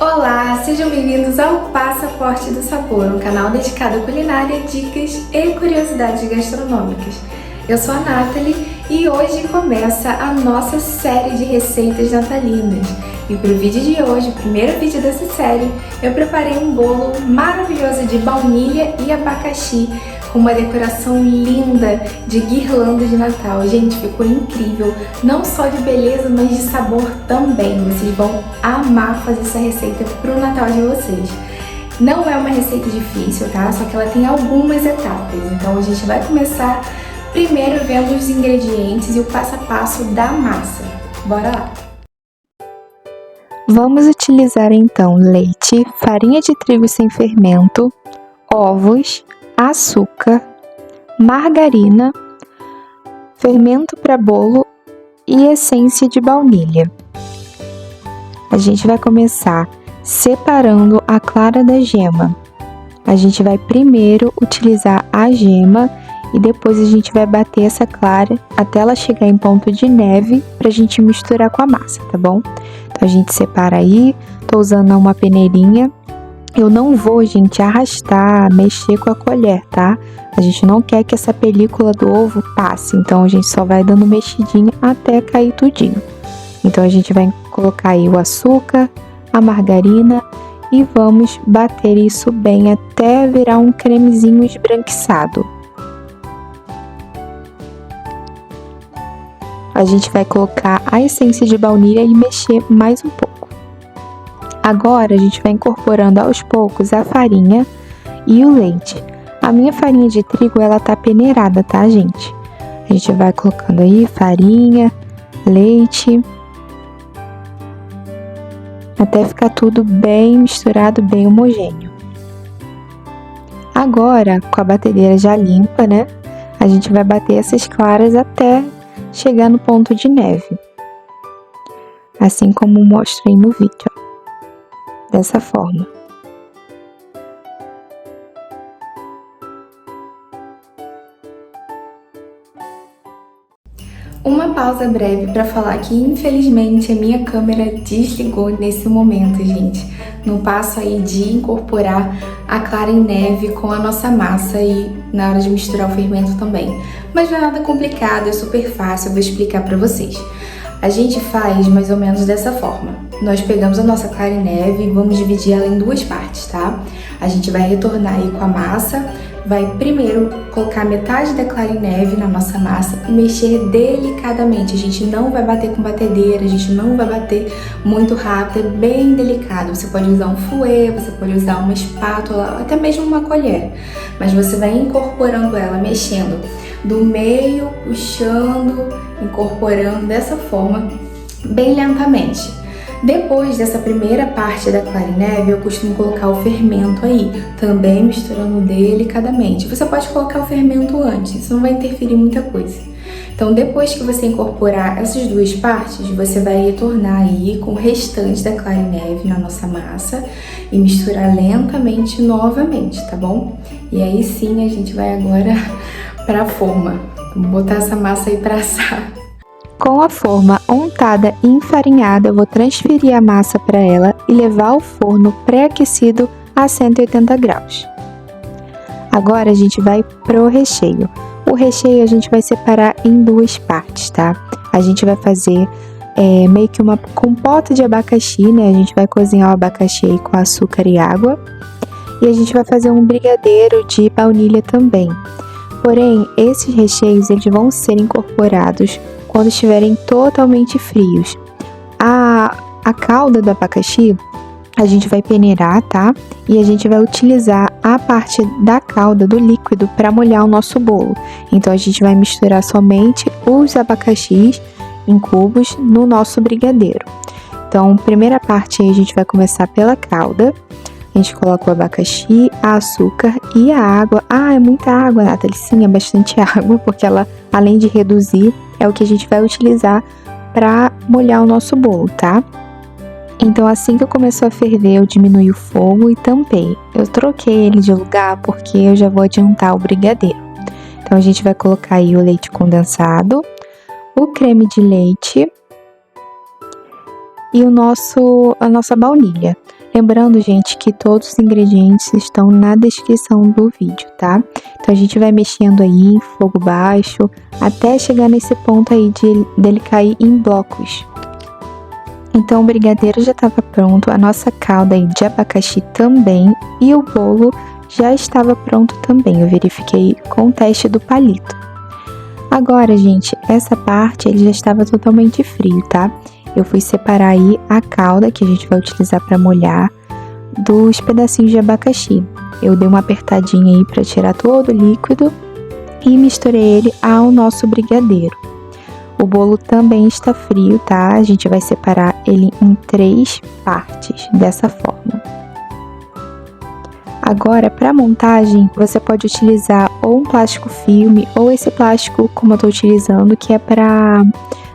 Olá, sejam bem-vindos ao Passaporte do Sabor, um canal dedicado à culinária, dicas e curiosidades gastronômicas. Eu sou a Nathalie e hoje começa a nossa série de receitas natalinas. E para o vídeo de hoje, o primeiro vídeo dessa série, eu preparei um bolo maravilhoso de baunilha e abacaxi com uma decoração linda de guirlanda de Natal. Gente, ficou incrível, não só de beleza, mas de sabor também. Vocês vão amar fazer essa receita para o Natal de vocês. Não é uma receita difícil, tá? Só que ela tem algumas etapas. Então a gente vai começar primeiro vendo os ingredientes e o passo a passo da massa. Bora lá! Vamos utilizar então leite, farinha de trigo sem fermento, ovos, açúcar, margarina, fermento para bolo e essência de baunilha. A gente vai começar separando a clara da gema. A gente vai primeiro utilizar a gema e depois a gente vai bater essa clara até ela chegar em ponto de neve para a gente misturar com a massa, tá bom? Então a gente separa aí, tô usando uma peneirinha. Eu não vou, gente, arrastar, mexer com a colher, tá? A gente não quer que essa película do ovo passe, então a gente só vai dando mexidinha até cair tudinho. Então a gente vai colocar aí o açúcar, a margarina e vamos bater isso bem até virar um cremezinho esbranquiçado. A gente vai colocar a essência de baunilha e mexer mais um pouco. Agora a gente vai incorporando aos poucos a farinha e o leite. A minha farinha de trigo, ela tá peneirada, tá, gente? A gente vai colocando aí farinha, leite, até ficar tudo bem misturado, bem homogêneo. Agora, com a batedeira já limpa, né? A gente vai bater essas claras até chegar no ponto de neve. Assim como mostra aí no vídeo, ó. Dessa forma. Uma pausa breve para falar que infelizmente a minha câmera desligou nesse momento, gente. No passo aí de incorporar a clara em neve com a nossa massa e na hora de misturar o fermento também. Mas não é nada complicado, é super fácil, eu vou explicar para vocês. A gente faz mais ou menos dessa forma. Nós pegamos a nossa clara em neve e vamos dividir ela em duas partes, tá? A gente vai retornar aí com a massa, vai primeiro colocar metade da clara em neve na nossa massa e mexer delicadamente. A gente não vai bater com batedeira, a gente não vai bater muito rápido, é bem delicado. Você pode usar um fouet, você pode usar uma espátula, até mesmo uma colher. Mas você vai incorporando ela, mexendo do meio, puxando, incorporando dessa forma, bem lentamente. Depois dessa primeira parte da clara em neve, eu costumo colocar o fermento aí, também misturando delicadamente. Você pode colocar o fermento antes, isso não vai interferir muita coisa. Então, depois que você incorporar essas duas partes, você vai retornar aí com o restante da clara em neve na nossa massa e misturar lentamente novamente, tá bom? E aí sim, a gente vai agora para a forma. Vamos botar essa massa aí para assar. Com a forma untada e enfarinhada, eu vou transferir a massa para ela e levar ao forno pré-aquecido a 180 graus. Agora a gente vai pro recheio. O recheio a gente vai separar em duas partes, tá? A gente vai fazer meio que uma compota de abacaxi, né? A gente vai cozinhar o abacaxi aí com açúcar e água. E a gente vai fazer um brigadeiro de baunilha também. Porém, esses recheios eles vão ser incorporados quando estiverem totalmente frios. A calda do abacaxi a gente vai peneirar, tá? E a gente vai utilizar a parte da calda do líquido para molhar o nosso bolo. Então a gente vai misturar somente os abacaxis em cubos no nosso brigadeiro. Então, primeira parte aí a gente vai começar pela calda. A gente coloca o abacaxi, a açúcar e a água. Ah, é muita água, Nathalie. Sim, é bastante água, porque ela, além de reduzir, é o que a gente vai utilizar para molhar o nosso bolo, tá? Então, assim que começou a ferver, eu diminui o fogo e tampei. Eu troquei ele de lugar porque eu já vou adiantar o brigadeiro. Então, a gente vai colocar aí o leite condensado, o creme de leite e a nossa baunilha. Lembrando, gente, que todos os ingredientes estão na descrição do vídeo, tá? Então a gente vai mexendo aí em fogo baixo até chegar nesse ponto aí dele cair em blocos. Então o brigadeiro já estava pronto, a nossa calda aí de abacaxi também e o bolo já estava pronto também. Eu verifiquei com o teste do palito. Agora, gente, essa parte ele já estava totalmente frio, tá? Eu fui separar aí a calda que a gente vai utilizar para molhar dos pedacinhos de abacaxi. Eu dei uma apertadinha aí para tirar todo o líquido e misturei ele ao nosso brigadeiro. O bolo também está frio, tá? A gente vai separar ele em 3 partes, dessa forma. Agora, para montagem, você pode utilizar ou um plástico filme ou esse plástico como eu estou utilizando, que é para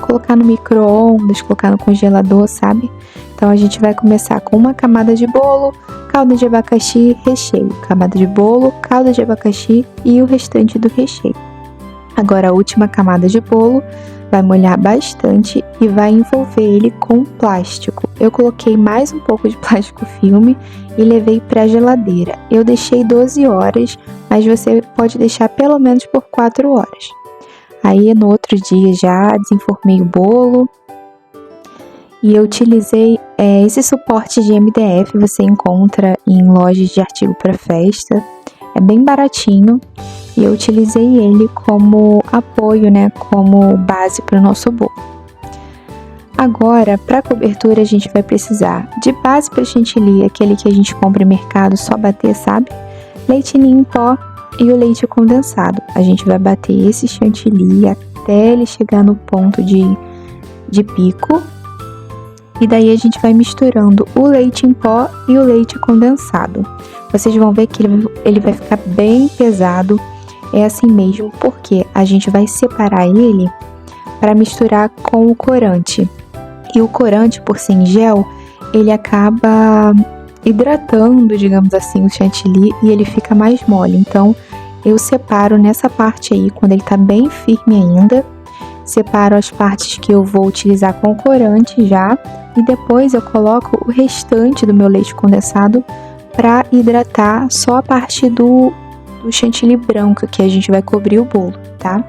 colocar no micro-ondas, colocar no congelador, sabe? Então a gente vai começar com uma camada de bolo, calda de abacaxi, recheio, camada de bolo, calda de abacaxi e o restante do recheio. Agora a última camada de bolo vai molhar bastante e vai envolver ele com plástico. Eu coloquei mais um pouco de plástico filme e levei para a geladeira. Eu deixei 12 horas, mas você pode deixar pelo menos por 4 horas. Aí no outro dia já desenformei o bolo e eu utilizei esse suporte de MDF, você encontra em lojas de artigo para festa, é bem baratinho e eu utilizei ele como apoio, né, como base para o nosso bolo. Agora, para cobertura a gente vai precisar de base para chantilly, aquele que a gente compra no mercado, só bater, sabe? Leite ninho em pó e o leite condensado. A gente vai bater esse chantilly até ele chegar no ponto de pico. E daí a gente vai misturando o leite em pó e o leite condensado. Vocês vão ver que ele vai ficar bem pesado. É assim mesmo, porque a gente vai separar ele para misturar com o corante. E o corante, por ser em gel, ele acaba hidratando, digamos assim, o chantilly e ele fica mais mole. Então, eu separo nessa parte aí, quando ele tá bem firme ainda, separo as partes que eu vou utilizar com corante já, e depois eu coloco o restante do meu leite condensado para hidratar só a parte do chantilly branco, que a gente vai cobrir o bolo, tá?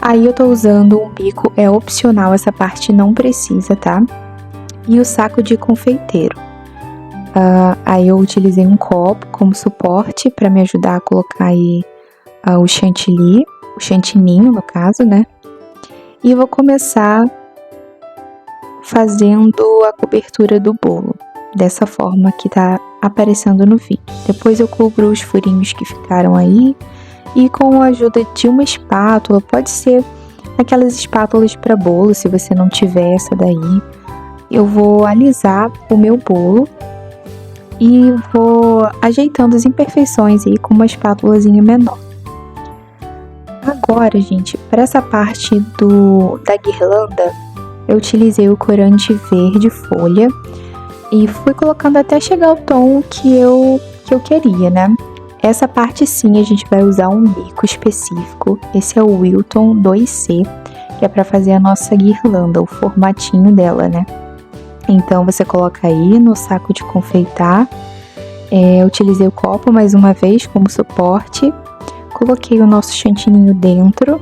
Aí eu tô usando um bico, é opcional, essa parte não precisa, tá? E o saco de confeiteiro. Aí eu utilizei um copo como suporte para me ajudar a colocar aí o chantilly, o chantininho no caso, né? E vou começar fazendo a cobertura do bolo, dessa forma que tá aparecendo no vídeo. Depois eu cubro os furinhos que ficaram aí e com a ajuda de uma espátula, pode ser aquelas espátulas para bolo, se você não tiver essa daí, eu vou alisar o meu bolo e vou ajeitando as imperfeições aí com uma espátulazinha menor. Agora, gente, para essa parte da guirlanda, eu utilizei o corante verde folha e fui colocando até chegar ao tom que eu queria, né? Essa parte sim a gente vai usar um bico específico, esse é o Wilton 2C, que é para fazer a nossa guirlanda, o formatinho dela, né? Então você coloca aí no saco de confeitar, eu utilizei o copo mais uma vez como suporte, coloquei o nosso chantininho dentro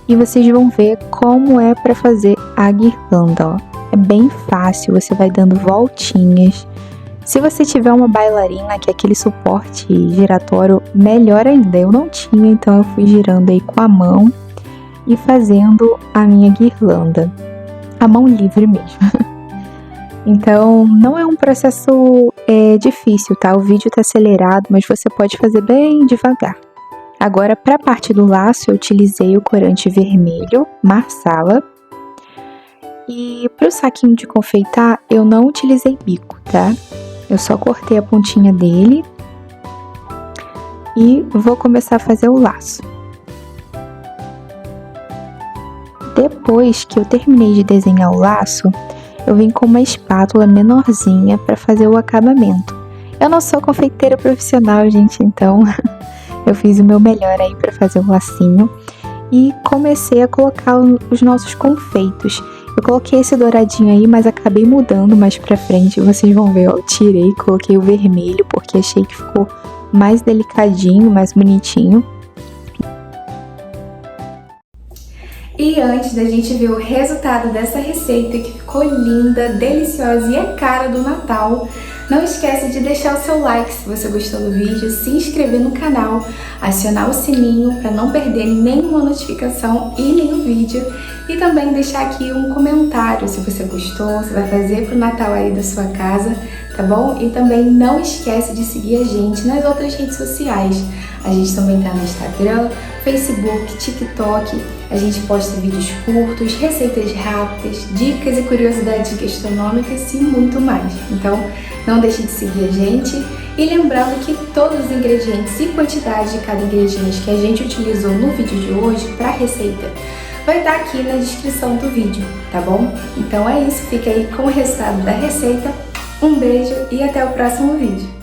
e vocês vão ver como é para fazer a guirlanda, ó. É bem fácil, você vai dando voltinhas. Se você tiver uma bailarina, que é aquele suporte giratório, melhor ainda. Eu não tinha, então eu fui girando aí com a mão e fazendo a minha guirlanda. A mão livre mesmo. Então, não é um processo difícil, tá? O vídeo tá acelerado, mas você pode fazer bem devagar. Agora, para a parte do laço, eu utilizei o corante vermelho, Marsala. E para o saquinho de confeitar, eu não utilizei bico, tá? Eu só cortei a pontinha dele e vou começar a fazer o laço. Depois que eu terminei de desenhar o laço, eu vim com uma espátula menorzinha para fazer o acabamento. Eu não sou confeiteira profissional, gente, então eu fiz o meu melhor aí para fazer o lacinho e comecei a colocar os nossos confeitos. Eu coloquei esse douradinho aí, mas acabei mudando mais pra frente. Vocês vão ver, ó, eu tirei, coloquei o vermelho, porque achei que ficou mais delicadinho, mais bonitinho. E antes da gente ver o resultado dessa receita, que ficou linda, deliciosa e é cara do Natal, não esqueça de deixar o seu like se você gostou do vídeo, se inscrever no canal, acionar o sininho para não perder nenhuma notificação e nenhum vídeo, e também deixar aqui um comentário se você gostou, se vai fazer pro Natal aí da sua casa, tá bom? E também não esquece de seguir a gente nas outras redes sociais. A gente também tá no Instagram, Facebook, TikTok. A gente posta vídeos curtos, receitas rápidas, dicas e curiosidades gastronômicas e muito mais. Então, não deixe de seguir a gente. E lembrando que todos os ingredientes e quantidade de cada ingrediente que a gente utilizou no vídeo de hoje para a receita vai estar aqui na descrição do vídeo, tá bom? Então é isso, fica aí com o resultado da receita. Um beijo e até o próximo vídeo.